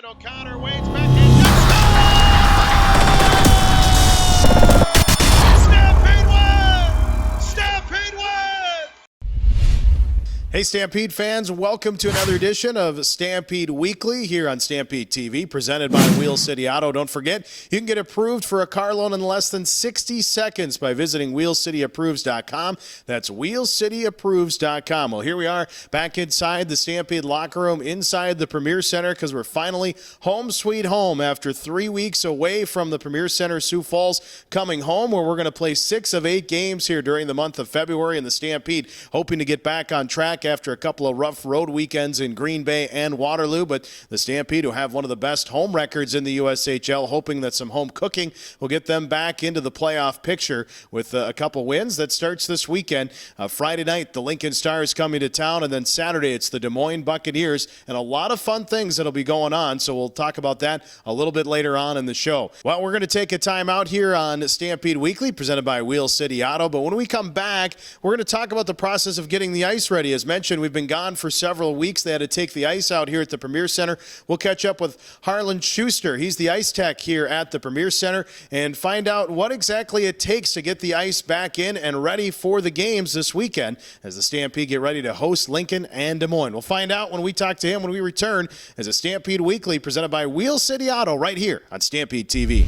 O'Connor waits back in. Stampede win! Stampede win! Hey Stampede fans, welcome to another edition of Stampede Weekly here on Stampede TV, presented by Wheel City Auto. Don't forget, you can get approved for a car loan in less than 60 seconds by visiting wheelcityapproves.com. That's wheelcityapproves.com. Well, here we are back inside the Stampede locker room, inside the Premier Center, because we're finally home sweet home after 3 weeks away from the Premier Center Sioux Falls, coming home where we're going to play 6 of 8 games here during the month of February, and the Stampede hoping to get back on track after a couple of rough road weekends in Green Bay and Waterloo. But the Stampede, who have one of the best home records in the USHL, hoping that some home cooking will get them back into the playoff picture with a couple wins. That starts this weekend. Friday night, the Lincoln Stars coming to town, and then Saturday, it's the Des Moines Buccaneers, and a lot of fun things that'll be going on, so we'll talk about that a little bit later on in the show. Well, we're going to take a time out here on Stampede Weekly, presented by Wheel City Auto, but when we come back, we're going to talk about the process of getting the ice ready. As mentioned, we've been gone for several weeks. They had to take the ice out here at the Premier Center. We'll catch up with Harlan Schuster. He's the ice tech here at the Premier Center, and find out what exactly it takes to get the ice back in and ready for the games this weekend as the Stampede get ready to host Lincoln and Des Moines. We'll find out when we talk to him when we return as a Stampede Weekly presented by Wheel City Auto right here on Stampede TV.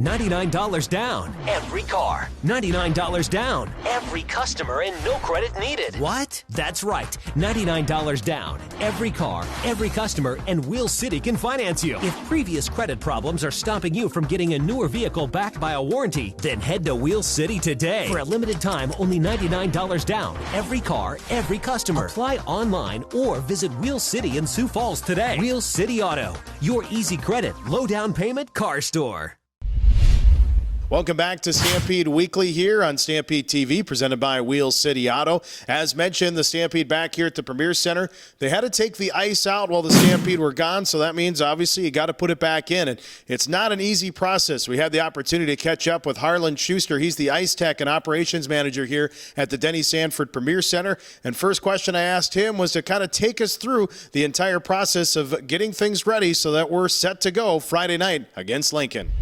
$99 down. Every car. $99 down. Every customer and no credit needed. What? That's right. $99 down. Every car, every customer, and Wheel City can finance you. If previous credit problems are stopping you from getting a newer vehicle backed by a warranty, then head to Wheel City today. For a limited time, only $99 down. Every car, every customer. Apply online or visit Wheel City in Sioux Falls today. Wheel City Auto. Your easy credit, low down payment car store. Welcome back to Stampede Weekly here on Stampede TV, presented by Wheel City Auto. As mentioned, the Stampede back here at the Premier Center. They had to take the ice out while the Stampede were gone, so that means obviously you got to put it back in. And it's not an easy process. We had the opportunity to catch up with Harlan Schuster. He's the ice tech and operations manager here at the Denny Sanford Premier Center. And first question I asked him was to kind of take us through the entire process of getting things ready so that we're set to go Friday night against Lincoln.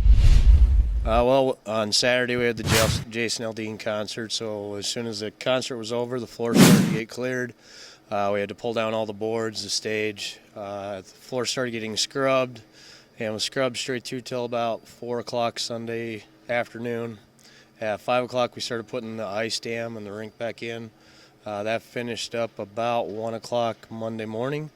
Well, on Saturday we had the Jason Aldean concert, so as soon as the concert was over, the floor started to get cleared. We had to pull down all the boards, the stage. The floor started getting scrubbed, and was scrubbed straight through till about 4 o'clock Sunday afternoon. At 5 o'clock we started putting the ice dam and the rink back in. That finished up about 1 o'clock Monday morning.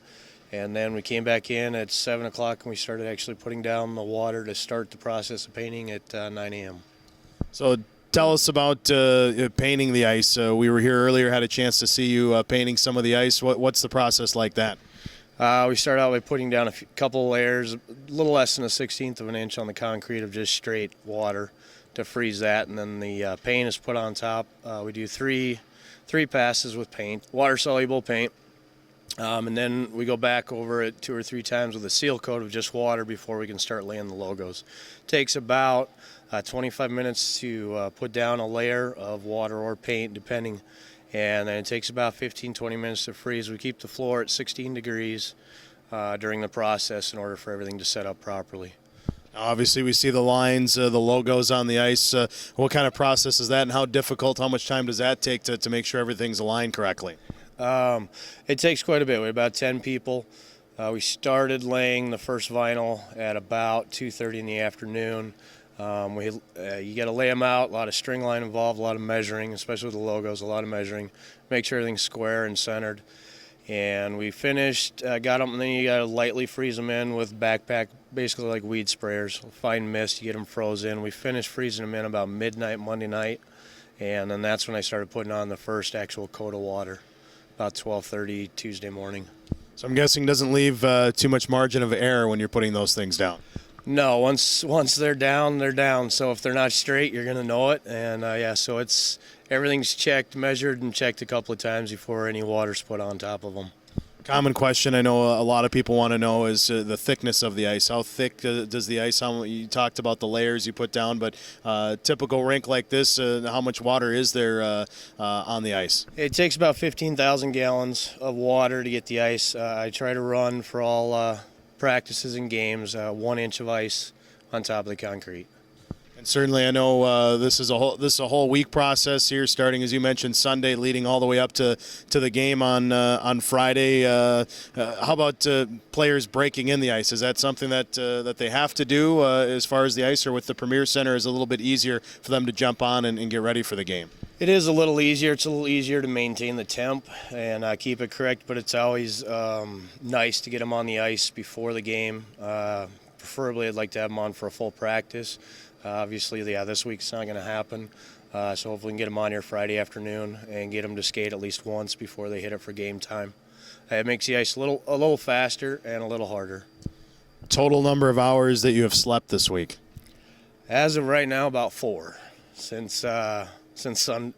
And then we came back in at 7 o'clock and we started actually putting down the water to start the process of painting at 9 a.m. So tell us about painting the ice. We were here earlier, had a chance to see you painting some of the ice. What's the process like that? We started out by putting down a couple layers, a little less than 1/16 of an inch on the concrete of just straight water to freeze that. And then the paint is put on top. We do three passes with paint, water-soluble paint. And then we go back over it 2 or 3 times with a seal coat of just water before we can start laying the logos. Takes about 25 minutes to put down a layer of water or paint, depending. And then it takes about 15-20 minutes to freeze. We keep the floor at 16 degrees during the process in order for everything to set up properly. Obviously, we see the lines, the logos on the ice. What kind of process is that, and how difficult, how much time does that take to make sure everything's aligned correctly? It takes quite a bit. We have about 10 people. We started laying the first vinyl at about 2:30 in the afternoon. You got to lay them out, a lot of string line involved, a lot of measuring, especially with the logos, a lot of measuring, make sure everything's square and centered. And we finished, got them, and then you got to lightly freeze them in with backpack, basically like weed sprayers, fine mist, you get them frozen. We finished freezing them in about midnight Monday night, and then that's when I started putting on the first actual coat of water. About 12:30 Tuesday morning. So I'm guessing doesn't leave too much margin of error when you're putting those things down. No, once they're down, they're down. So if they're not straight, you're gonna know it. And so everything's checked, measured, and checked a couple of times before any water's put on top of them. Common question I know a lot of people want to know is the thickness of the ice. How thick does the ice, you talked about the layers you put down, but typical rink like this, how much water is there on the ice? It takes about 15,000 gallons of water to get the ice. I try to run for all practices and games, 1 inch of ice on top of the concrete. And certainly, I know this is a whole week process here, starting as you mentioned Sunday, leading all the way up to the game on Friday. How about players breaking in the ice? Is that something that they have to do as far as the ice, or with the Premier Center is a little bit easier for them to jump on and get ready for the game? It is a little easier. It's a little easier to maintain the temp and keep it correct, but it's always nice to get them on the ice before the game. Preferably, I'd like to have them on for a full practice. Obviously, this week's not going to happen, so hopefully we can get them on here Friday afternoon and get them to skate at least once before they hit it for game time. It makes the ice a little faster and a little harder. Total number of hours that you have slept this week? As of right now, about 4 since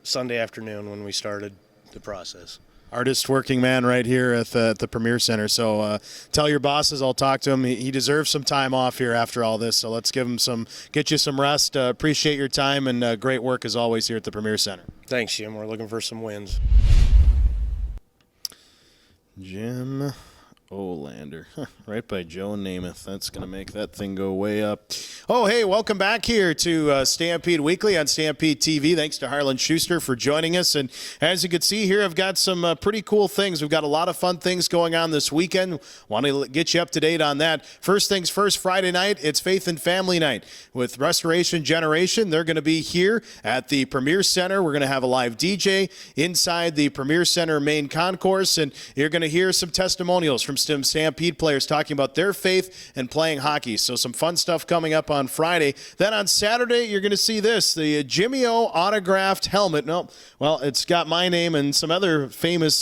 Sunday afternoon when we started the process. Hardest working man right here at the Premier Center. So tell your bosses I'll talk to him. He deserves some time off here after all this. So let's get you some rest. Appreciate your time and great work as always here at the Premier Center. Thanks, Jim. We're looking for some wins. Jim Olander, right by Joe Namath. That's going to make that thing go way up. Oh, hey, welcome back here to Stampede Weekly on Stampede TV. Thanks to Harlan Schuster for joining us. And as you can see here, I've got some pretty cool things. We've got a lot of fun things going on this weekend. Want to get you up to date on that. First things first, Friday night, it's Faith and Family Night with Restoration Generation. They're going to be here at the Premier Center. We're going to have a live DJ inside the Premier Center main concourse, and you're going to hear some testimonials from some Stampede players talking about their faith and playing hockey. So some fun stuff coming up on Friday. Then on Saturday, you're going to see this, the Jimmy O autographed helmet. No, well, it's got my name and some other famous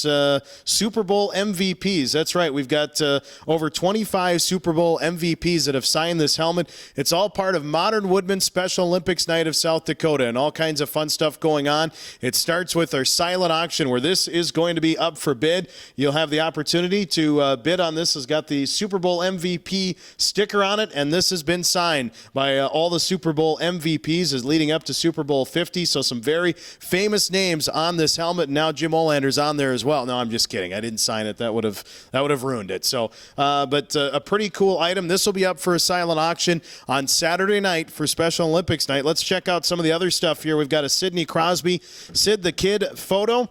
Super Bowl MVPs. That's right. We've got over 25 Super Bowl MVPs that have signed this helmet. It's all part of Modern Woodman Special Olympics Night of South Dakota, and all kinds of fun stuff going on. It starts with our silent auction where this is going to be up for bid. You'll have the opportunity to bid on this. Has got the Super Bowl MVP sticker on it, and this has been signed by all the Super Bowl MVPs as leading up to Super Bowl 50. So some very famous names on this helmet. And now Jim Olander's on there as well. No, I'm just kidding. I didn't sign it. That would have ruined it. So, but a pretty cool item. This will be up for a silent auction on Saturday night for Special Olympics night. Let's check out some of the other stuff here. We've got a Sidney Crosby, Sid the Kid photo.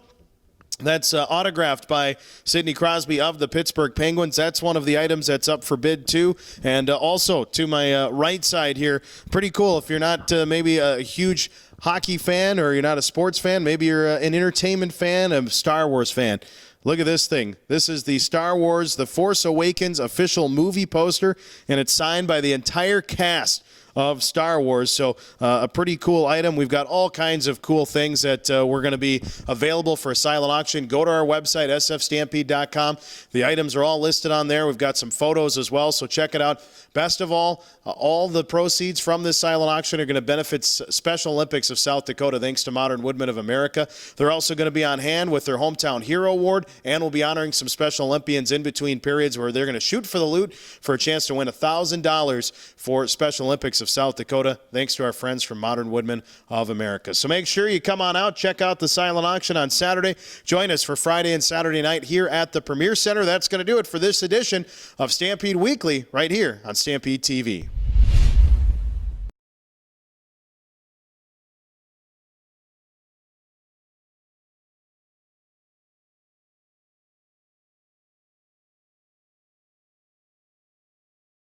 That's autographed by Sidney Crosby of the Pittsburgh Penguins. That's one of the items that's up for bid, too. And also, to my right side here, pretty cool. If you're not maybe a huge hockey fan or you're not a sports fan, maybe you're an entertainment fan, a Star Wars fan. Look at this thing. This is the Star Wars The Force Awakens official movie poster, and it's signed by the entire cast of Star Wars. So a pretty cool item. We've got all kinds of cool things that we're going to be available for a silent auction. Go to our website, sfstampede.com. The items are all listed on there. We've got some photos as well, so check it out. Best of all the proceeds from this silent auction are going to benefit Special Olympics of South Dakota, thanks to Modern Woodmen of America. They're also going to be on hand with their Hometown Hero Award, and we'll be honoring some Special Olympians in between periods where they're going to shoot for the loot for a chance to win $1,000 for Special Olympics of South Dakota, thanks to our friends from Modern Woodmen of America. So make sure you come on out, check out the silent auction on Saturday. Join us for Friday and Saturday night here at the Premier Center. That's going to do it for this edition of Stampede Weekly right here on Stampede TV.